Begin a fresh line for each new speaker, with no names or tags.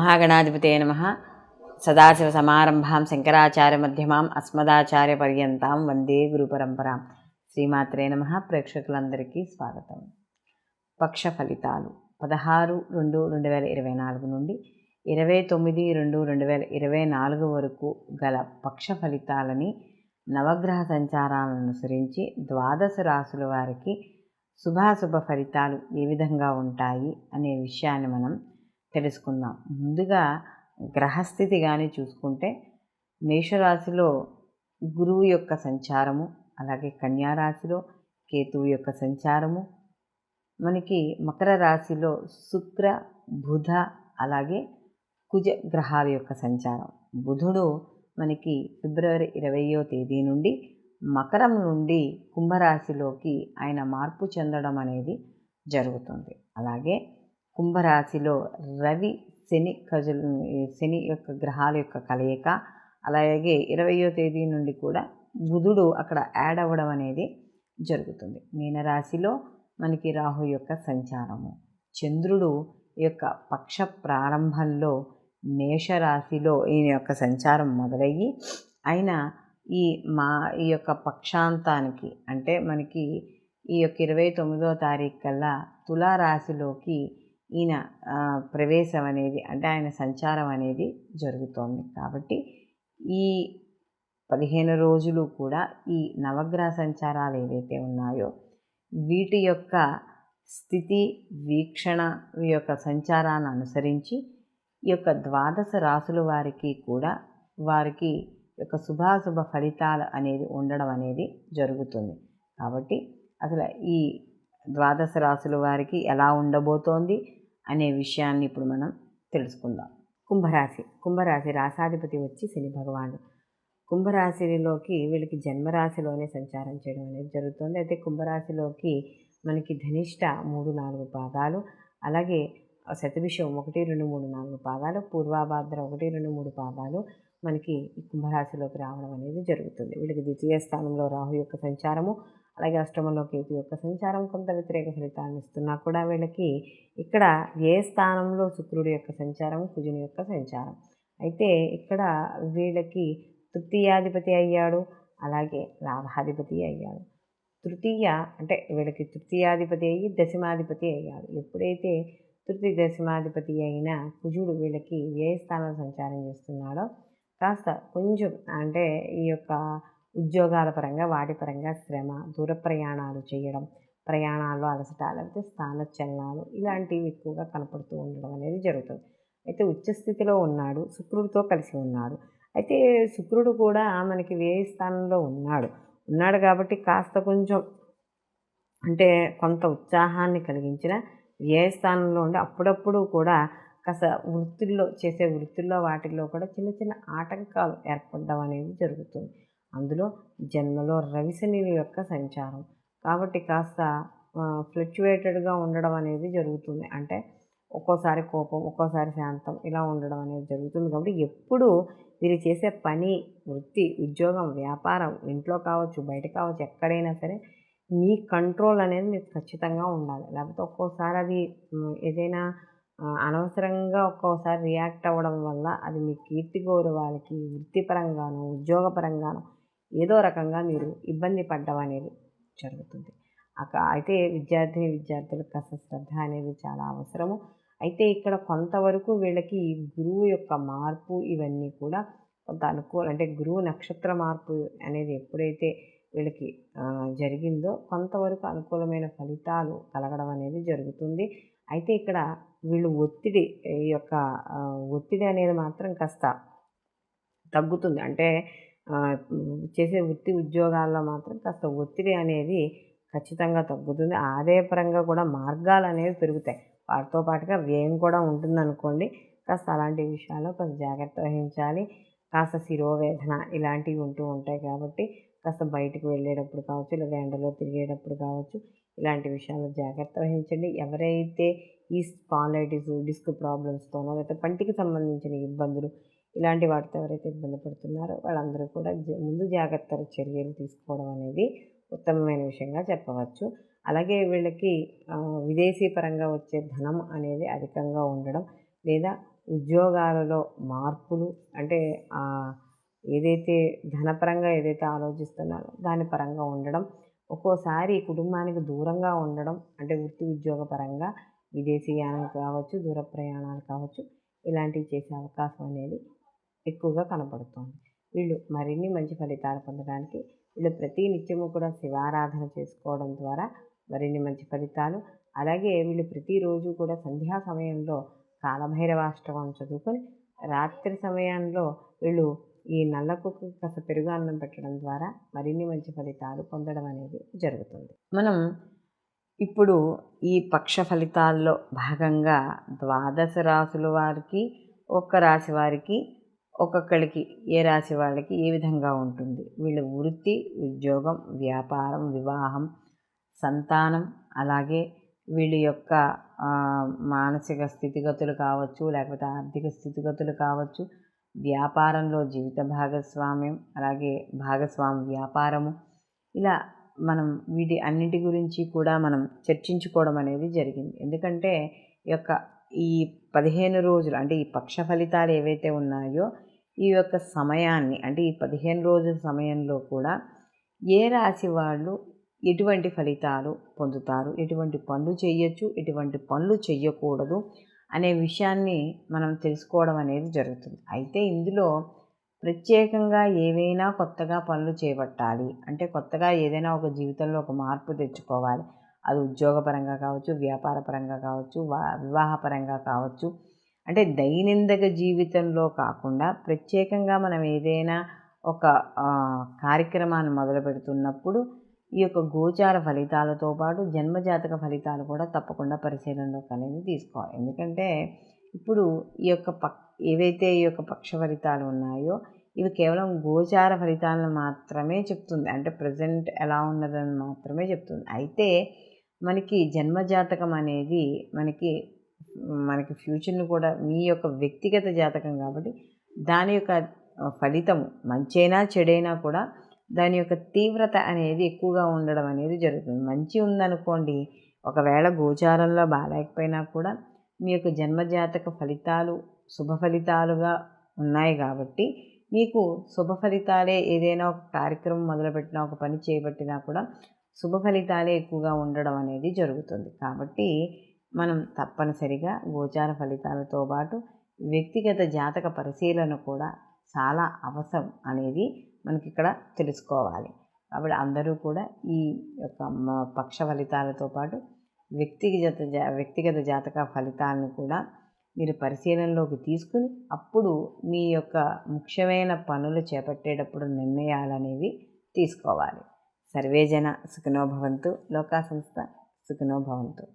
మహాగణాధిపతయ నమః. సదాశివసమారంభాం శంకరాచార్యమధ్యమాం అస్మదాచార్యపర్యంతాం వందే గురుపరంపరాం. శ్రీమాత్రే నమః. ప్రేక్షకులందరికీ స్వాగతం. పక్ష ఫలితాలు 16/2/2024 నుండి 29/2/2024 వరకు గల పక్ష ఫలితాలని నవగ్రహ సంచారాలను అనుసరించి ద్వాదశ రాశుల వారికి శుభాశుభ ఫలితాలు ఏ విధంగా ఉంటాయి అనే విషయాన్ని మనం తెలుసుకుందాం. ముందుగా గ్రహస్థితి కానీ చూసుకుంటే మేషరాశిలో గురువు యొక్క సంచారము, అలాగే కన్యారాశిలో కేతువు యొక్క సంచారము, మనకి మకర రాశిలో శుక్ర బుధ అలాగే కుజ గ్రహాల యొక్క సంచారం. బుధుడు మనకి ఫిబ్రవరి 20వ తేదీ నుండి మకరం నుండి కుంభరాశిలోకి ఆయన మార్పు చెందడం అనేది జరుగుతుంది. అలాగే కుంభరాశిలో రవి శని యొక్క గ్రహాల యొక్క కలయిక, అలాగే 20వ తేదీ నుండి కూడా బుధుడు అక్కడ యాడ్ అవ్వడం అనేది జరుగుతుంది. మీనరాశిలో మనకి రాహు యొక్క సంచారము, చంద్రుడు యొక్క పక్ష ప్రారంభంలో మేషరాశిలో ఈయన యొక్క సంచారం మొదలయ్యి ఆయన ఈ యొక్క పక్షాంతానికి అంటే మనకి ఈ యొక్క 29వ తారీఖు కల్లా తులారాశిలోకి ఈయన ప్రవేశం అనేది అంటే ఆయన సంచారం అనేది జరుగుతోంది. కాబట్టి ఈ 15 రోజులు కూడా ఈ నవగ్రహ సంచారాలు ఏవైతే ఉన్నాయో వీటి యొక్క స్థితి వీక్షణ యొక్క సంచారాన్ని అనుసరించి ఈ యొక్క ద్వాదశ రాశుల వారికి కూడా వారికి యొక్క శుభాశుభ ఫలితాలు అనేది ఉండడం అనేది జరుగుతుంది. కాబట్టి అసలు ఈ ద్వాదశ రాశుల వారికి ఎలా ఉండబోతోంది అనే విషయాన్ని ఇప్పుడు మనం తెలుసుకుందాం. కుంభరాశి రాశాధిపతి వచ్చి శని భగవానుడు. కుంభరాశిలోకి వీళ్ళకి జన్మరాశిలోనే సంచారం చేయడం అనేది జరుగుతుంది. అయితే కుంభరాశిలోకి మనకి ధనిష్ట 3-4 పాదాలు, అలాగే శతభిషం 1-2-3-4 పాదాలు, పూర్వాభాద్ర 1-2-3 పాదాలు మనకి ఈ కుంభరాశిలోకి రావడం అనేది జరుగుతుంది. వీళ్ళకి ద్వితీయ స్థానంలో రాహు యొక్క సంచారము, అలాగే అష్టమంలో కేతు యొక్క సంచారం కొంత వ్యతిరేక ఫలితాలను ఇస్తున్నా కూడా వీళ్ళకి ఇక్కడ ఏ స్థానంలో శుక్రుడి యొక్క సంచారం, కుజుని యొక్క సంచారం. అయితే ఇక్కడ వీళ్ళకి తృతీయాధిపతి అయ్యాడు, అలాగే లాభాధిపతి అయ్యాడు. తృతీయ అంటే వీళ్ళకి తృతీయాధిపతి అయ్యి దశమాధిపతి అయ్యాడు. ఎప్పుడైతే తృతీయ దశమాధిపతి అయిన కుజుడు వీళ్ళకి ఏ స్థానంలో సంచారం చేస్తున్నాడో కాస్త కొంచెం అంటే ఈ యొక్క ఉద్యోగాల పరంగా వాటి పరంగా శ్రమ, దూర ప్రయాణాలు చేయడం, ప్రయాణాల్లో అలసట, లేకపోతే స్థానచలనాలు ఇలాంటివి ఎక్కువగా కనపడుతూ ఉండడం అనేది జరుగుతుంది. అయితే ఉచ్చస్థితిలో ఉన్నాడు, శుక్రుడితో కలిసి ఉన్నాడు. అయితే శుక్రుడు కూడా మనకి వ్యయ స్థానంలో ఉన్నాడు కాబట్టి కాస్త కొంచెం అంటే కొంత ఉత్సాహాన్ని కలిగించిన వ్యయ స్థానంలో ఉండి అప్పుడప్పుడు కూడా కాస్త వృత్తుల్లో వాటిల్లో కూడా చిన్న చిన్న ఆటంకాలు ఏర్పడడం అనేది జరుగుతుంది. అందులో జన్మలో రవిశనిల యొక్క సంచారం కాబట్టి కాస్త ఫ్లక్చువేటెడ్గా ఉండడం అనేది జరుగుతుంది. అంటే ఒక్కోసారి కోపం, ఒక్కోసారి శాంతం ఇలా ఉండడం అనేది జరుగుతుంది. కాబట్టి ఎప్పుడు వీరు చేసే పని, వృత్తి, ఉద్యోగం, వ్యాపారం, ఇంట్లో కావచ్చు బయట కావచ్చు ఎక్కడైనా సరే మీ కంట్రోల్ అనేది మీకు ఖచ్చితంగా ఉండాలి. లేకపోతే ఒక్కోసారి అది ఏదైనా అనవసరంగా ఒక్కోసారి రియాక్ట్ అవ్వడం వల్ల అది మీ కీర్తి గౌరవాలకి వృత్తిపరంగానో ఉద్యోగపరంగానో ఏదో రకంగా మీరు ఇబ్బంది పడడం అనేది జరుగుతుంది. అయితే విద్యార్థులకు కాస్త శ్రద్ధ అనేది చాలా అవసరము. అయితే ఇక్కడ కొంతవరకు వీళ్ళకి గురువు యొక్క మార్పు ఇవన్నీ కూడా కొంత అంటే గురువు నక్షత్ర మార్పు అనేది ఎప్పుడైతే వీళ్ళకి జరిగిందో కొంతవరకు అనుకూలమైన ఫలితాలు కలగడం అనేది జరుగుతుంది. అయితే ఇక్కడ వీళ్ళు ఒత్తిడి అనేది మాత్రం కాస్త తగ్గుతుంది. అంటే చేసే వృత్తి ఉద్యోగాల్లో మాత్రం కాస్త ఒత్తిడి అనేది ఖచ్చితంగా తగ్గుతుంది. ఆదాయపరంగా కూడా మార్గాలు అనేవి పెరుగుతాయి. వాటితో పాటుగా వ్యయం కూడా ఉంటుందనుకోండి. కాస్త అలాంటి విషయాల్లో కాస్త జాగ్రత్త వహించాలి. కాస్త శిరోవేదన ఇలాంటివి ఉంటూ ఉంటాయి కాబట్టి కాస్త బయటకు వెళ్ళేటప్పుడు కావచ్చు, లేదా ఎండలో తిరిగేటప్పుడు కావచ్చు ఇలాంటి విషయాల్లో జాగ్రత్త వహించండి. ఎవరైతే ఈ స్పాండిలైటిస్, డిస్క్ ప్రాబ్లమ్స్తోనో లేకపోతే పంటికి సంబంధించిన ఇబ్బందులు ఇలాంటి వాటితో ఎవరైతే ఇబ్బంది పడుతున్నారో వాళ్ళందరూ కూడా ముందు జాగ్రత్త చర్యలు తీసుకోవడం అనేది ఉత్తమమైన విషయంగా చెప్పవచ్చు. అలాగే వీళ్ళకి విదేశీ పరంగా వచ్చే ధనం అనేది అధికంగా ఉండడం, లేదా ఉద్యోగాలలో మార్పులు, అంటే ఏదైతే ధనపరంగా ఏదైతే ఆలోచిస్తున్నారో దాని పరంగా ఉండడం, ఒక్కోసారి కుటుంబానికి దూరంగా ఉండడం, అంటే వృత్తి ఉద్యోగ పరంగా విదేశీయానం కావచ్చు, దూర ప్రయాణాలు కావచ్చు, ఇలాంటివి చేసే అవకాశం అనేది ఎక్కువగా కనపడుతుంది. వీళ్ళు మరిన్ని మంచి ఫలితాలు పొందడానికి వీళ్ళు ప్రతి నిత్యము కూడా శివారాధన చేసుకోవడం ద్వారా మరిన్ని మంచి ఫలితాలు, అలాగే వీళ్ళు ప్రతిరోజు కూడా సంధ్యా సమయంలో కాలభైరవాష్టకం చదువుకొని రాత్రి సమయంలో వీళ్ళు ఈ నల్ల కుక్కకి కాస్త పెరుగు అన్నం పెట్టడం ద్వారా మరిన్ని మంచి ఫలితాలు పొందడం అనేది జరుగుతుంది. మనం ఇప్పుడు ఈ పక్ష ఫలితాల్లో భాగంగా 12 రాసుల వారికి, ఒక్క రాశి వారికి, ఒక్కొక్కరికి ఏ రాశి వాళ్ళకి ఏ విధంగా ఉంటుంది, వీళ్ళ వృత్తి, ఉద్యోగం, వ్యాపారం, వివాహం, సంతానం, అలాగే వీళ్ళ యొక్క మానసిక స్థితిగతులు కావచ్చు, లేకపోతే ఆర్థిక స్థితిగతులు కావచ్చు, వ్యాపారంలో జీవిత భాగస్వామ్యం, అలాగే భాగస్వామి వ్యాపారము, ఇలా మనం వీటి అన్నిటి గురించి కూడా మనం చర్చించుకోవడం అనేది జరిగింది. ఎందుకంటే ఈ 15 రోజులు, అంటే ఈ పక్ష ఫలితాలు ఏవైతే ఉన్నాయో ఈ యొక్క సమయాన్ని, అంటే ఈ 15 రోజుల సమయంలో కూడా ఏ రాశి వాళ్ళు ఎటువంటి ఫలితాలు పొందుతారు, ఎటువంటి పనులు చేయొచ్చు, ఎటువంటి పనులు చేయకూడదు అనే విషయాన్ని మనం తెలుసుకోవడం అనేది జరుగుతుంది. అయితే ఇందులో ప్రత్యేకంగా ఏవైనా కొత్తగా పనులు చేపట్టాలి అంటే, కొత్తగా ఏదైనా ఒక జీవితంలో ఒక మార్పు తెచ్చుకోవాలి, అది ఉద్యోగపరంగా కావచ్చు, వ్యాపార పరంగా కావచ్చు, వివాహపరంగా కావచ్చు, అంటే దైనందిక జీవితంలో కాకుండా ప్రత్యేకంగా మనం ఏదైనా ఒక కార్యక్రమాన్ని మొదలు పెడుతున్నప్పుడు ఈ యొక్క గోచార ఫలితాలతో పాటు జన్మజాతక ఫలితాలు కూడా తప్పకుండా పరిశీలనలోకి అనేది తీసుకోవాలి. ఎందుకంటే ఇప్పుడు ఈ యొక్క ఏవైతే ఈ యొక్క పక్ష ఫలితాలు ఉన్నాయో ఇవి కేవలం గోచార ఫలితాలను మాత్రమే చెప్తుంది, అంటే ప్రజెంట్ ఎలా ఉన్నదని మాత్రమే చెప్తుంది. అయితే మనకి జన్మజాతకం అనేది మనకి ఫ్యూచర్ని కూడా మీ యొక్క వ్యక్తిగత జాతకం కాబట్టి దాని యొక్క ఫలితం మంచైనా చెడైనా కూడా దాని యొక్క తీవ్రత అనేది ఎక్కువగా ఉండడం అనేది జరుగుతుంది. మంచి ఉందనుకోండి, ఒకవేళ గోచారంలో బాగాలేకపోయినా కూడా మీ యొక్క జన్మజాతక ఫలితాలు శుభ ఫలితాలుగా ఉన్నాయి కాబట్టి మీకు శుభ ఫలితాలే, ఏదైనా ఒక కార్యక్రమం మొదలుపెట్టినా, ఒక పని చేపట్టినా కూడా శుభ ఫలితాలే ఎక్కువగా ఉండడం అనేది జరుగుతుంది. కాబట్టి మనం తప్పనిసరిగా గోచార ఫలితాలతో పాటు వ్యక్తిగత జాతక పరిశీలన కూడా చాలా అవసరం అనేది మనకి ఇక్కడ తెలుసుకోవాలి. కాబట్టి అందరూ కూడా ఈ యొక్క పక్ష ఫలితాలతో పాటు వ్యక్తిగత జాతక ఫలితాలను కూడా మీరు పరిశీలనలోకి తీసుకుని అప్పుడు మీ యొక్క ముఖ్యమైన పనులు చేపట్టేటప్పుడు నిర్ణయాలనేవి తీసుకోవాలి. సర్వేజన సుఖినో భవంతు, లోకా సంస్థ సుఖినో భవంతు.